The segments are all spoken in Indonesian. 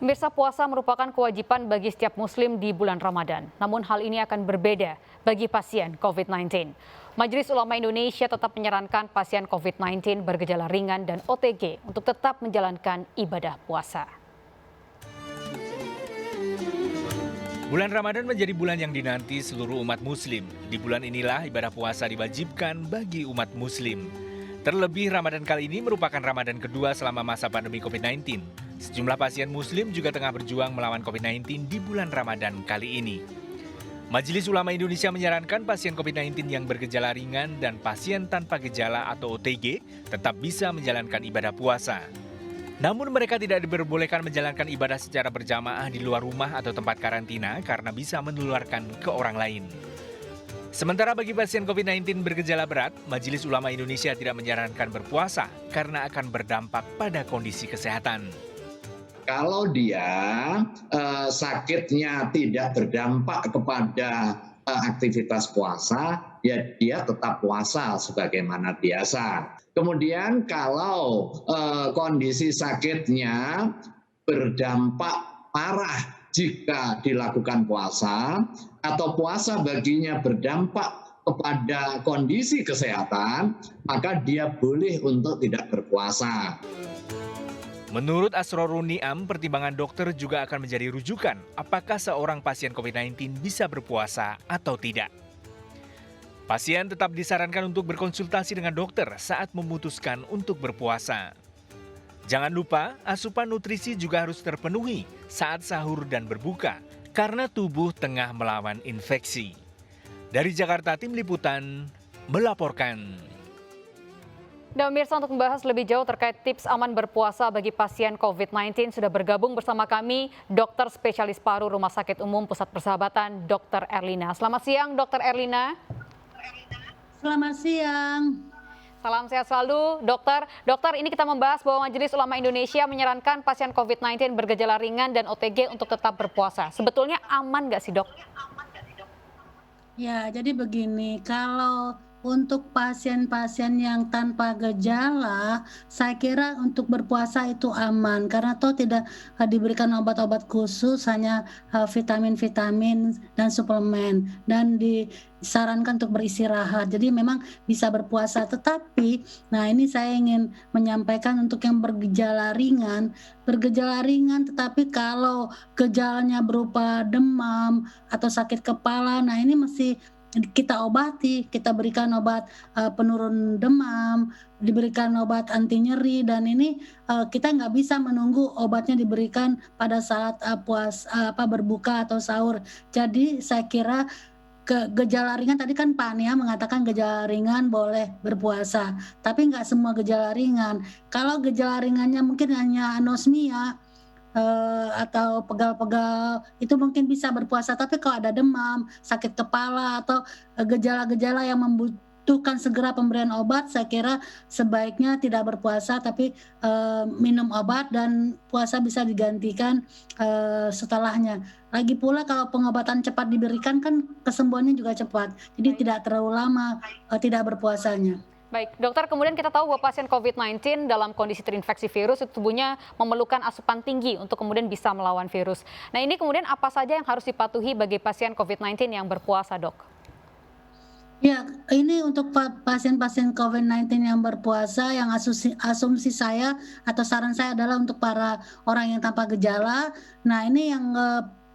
Pemirsa, puasa merupakan kewajiban bagi setiap muslim di bulan Ramadan. Namun hal ini akan berbeda bagi pasien COVID-19. Majelis Ulama Indonesia tetap menyarankan pasien COVID-19 bergejala ringan dan OTG untuk tetap menjalankan ibadah puasa. Bulan Ramadan menjadi bulan yang dinanti seluruh umat muslim. Di bulan inilah ibadah puasa diwajibkan bagi umat muslim. Terlebih Ramadan kali ini merupakan Ramadan kedua selama masa pandemi COVID-19. Sejumlah pasien muslim juga tengah berjuang melawan COVID-19 di bulan Ramadan kali ini. Majelis Ulama Indonesia menyarankan pasien COVID-19 yang bergejala ringan dan pasien tanpa gejala atau OTG tetap bisa menjalankan ibadah puasa. Namun mereka tidak diperbolehkan menjalankan ibadah secara berjamaah di luar rumah atau tempat karantina karena bisa menularkan ke orang lain. Sementara bagi pasien COVID-19 bergejala berat, Majelis Ulama Indonesia tidak menyarankan berpuasa karena akan berdampak pada kondisi kesehatan. Kalau dia sakitnya tidak berdampak kepada aktivitas puasa, ya dia tetap puasa sebagaimana biasa. Kemudian kalau kondisi sakitnya berdampak parah jika dilakukan puasa, atau puasa baginya berdampak kepada kondisi kesehatan, maka dia boleh untuk tidak berpuasa. Menurut Asrorun Niam, pertimbangan dokter juga akan menjadi rujukan apakah seorang pasien COVID-19 bisa berpuasa atau tidak. Pasien tetap disarankan untuk berkonsultasi dengan dokter saat memutuskan untuk berpuasa. Jangan lupa, asupan nutrisi juga harus terpenuhi saat sahur dan berbuka karena tubuh tengah melawan infeksi. Dari Jakarta, Tim Liputan melaporkan. Dan pemirsa, untuk membahas lebih jauh terkait tips aman berpuasa bagi pasien COVID-19 sudah bergabung bersama kami dokter spesialis paru Rumah Sakit Umum Pusat Persahabatan, Dr. Erlina. Selamat siang, Dr. Erlina. Selamat siang. Salam sehat selalu, dokter. Dokter, ini kita membahas bahwa Majelis Ulama Indonesia menyarankan pasien COVID-19 bergejala ringan dan OTG untuk tetap berpuasa. Sebetulnya aman nggak sih, dok? Ya, jadi begini, kalau untuk pasien-pasien yang tanpa gejala, saya kira untuk berpuasa itu aman karena toh tidak diberikan obat-obat khusus, hanya vitamin-vitamin dan suplemen dan disarankan untuk beristirahat. Jadi memang bisa berpuasa. Tetapi, nah ini saya ingin menyampaikan untuk yang bergejala ringan tetapi kalau gejalanya berupa demam atau sakit kepala, nah ini mesti kita obati, kita berikan obat penurun demam, diberikan obat anti nyeri, dan ini kita nggak bisa menunggu obatnya diberikan pada saat berbuka atau sahur. Jadi saya kira gejala ringan tadi kan Pak Nia mengatakan gejala ringan boleh berpuasa, tapi nggak semua gejala ringan. Kalau gejala ringannya mungkin hanya anosmia, atau pegal-pegal itu mungkin bisa berpuasa, tapi kalau ada demam, sakit kepala atau gejala-gejala yang membutuhkan segera pemberian obat, saya kira sebaiknya tidak berpuasa tapi minum obat dan puasa bisa digantikan setelahnya. Lagi pula kalau pengobatan cepat diberikan kan kesembuhannya juga cepat, jadi tidak terlalu lama tidak berpuasanya. Baik, dokter, kemudian kita tahu bahwa pasien COVID-19 dalam kondisi terinfeksi virus itu tubuhnya memerlukan asupan tinggi untuk kemudian bisa melawan virus. Nah, ini kemudian apa saja yang harus dipatuhi bagi pasien COVID-19 yang berpuasa, dok? Ya, ini untuk pasien-pasien COVID-19 yang berpuasa, yang asumsi saya atau saran saya adalah untuk para orang yang tanpa gejala. Nah, ini yang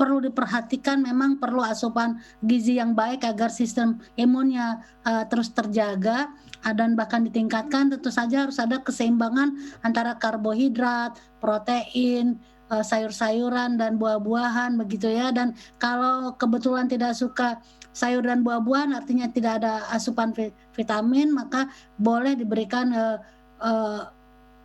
perlu diperhatikan, memang perlu asupan gizi yang baik agar sistem imunnya terus terjaga dan bahkan ditingkatkan. Tentu saja harus ada keseimbangan antara karbohidrat, protein, sayur-sayuran dan buah-buahan begitu ya. Dan kalau kebetulan tidak suka sayur dan buah-buahan, artinya tidak ada asupan vitamin, maka boleh diberikan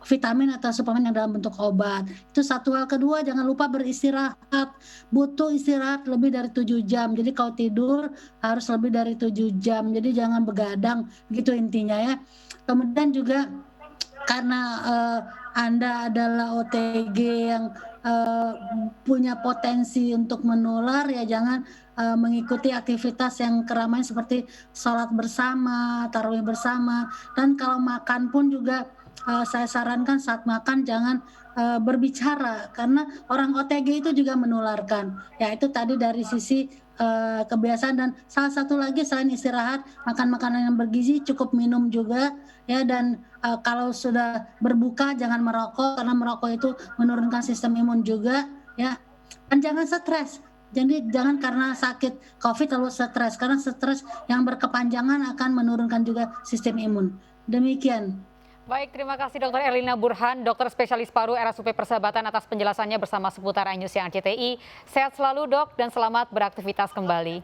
vitamin atau suplemen yang dalam bentuk obat. Itu satu hal. Kedua, jangan lupa beristirahat. Butuh istirahat lebih dari 7 jam. Jadi kalau tidur harus lebih dari 7 jam. Jadi jangan begadang, begitu intinya ya. Kemudian juga karena Anda adalah OTG yang punya potensi untuk menular, ya jangan mengikuti aktivitas yang keramaian seperti sholat bersama, tarawih bersama, dan kalau makan pun juga saya sarankan saat makan jangan berbicara karena orang OTG itu juga menularkan. Ya itu tadi dari sisi kebiasaan dan salah satu lagi selain istirahat, makan makanan yang bergizi, cukup minum juga ya dan kalau sudah berbuka jangan merokok karena merokok itu menurunkan sistem imun juga ya. Dan jangan stres. Jadi jangan karena sakit COVID lalu stres karena stres yang berkepanjangan akan menurunkan juga sistem imun. Demikian. Baik, terima kasih Dr. Erlina Burhan, dokter spesialis paru RSUP Persahabatan atas penjelasannya bersama seputar iNews yang RCTI. Sehat selalu dok dan selamat beraktivitas kembali.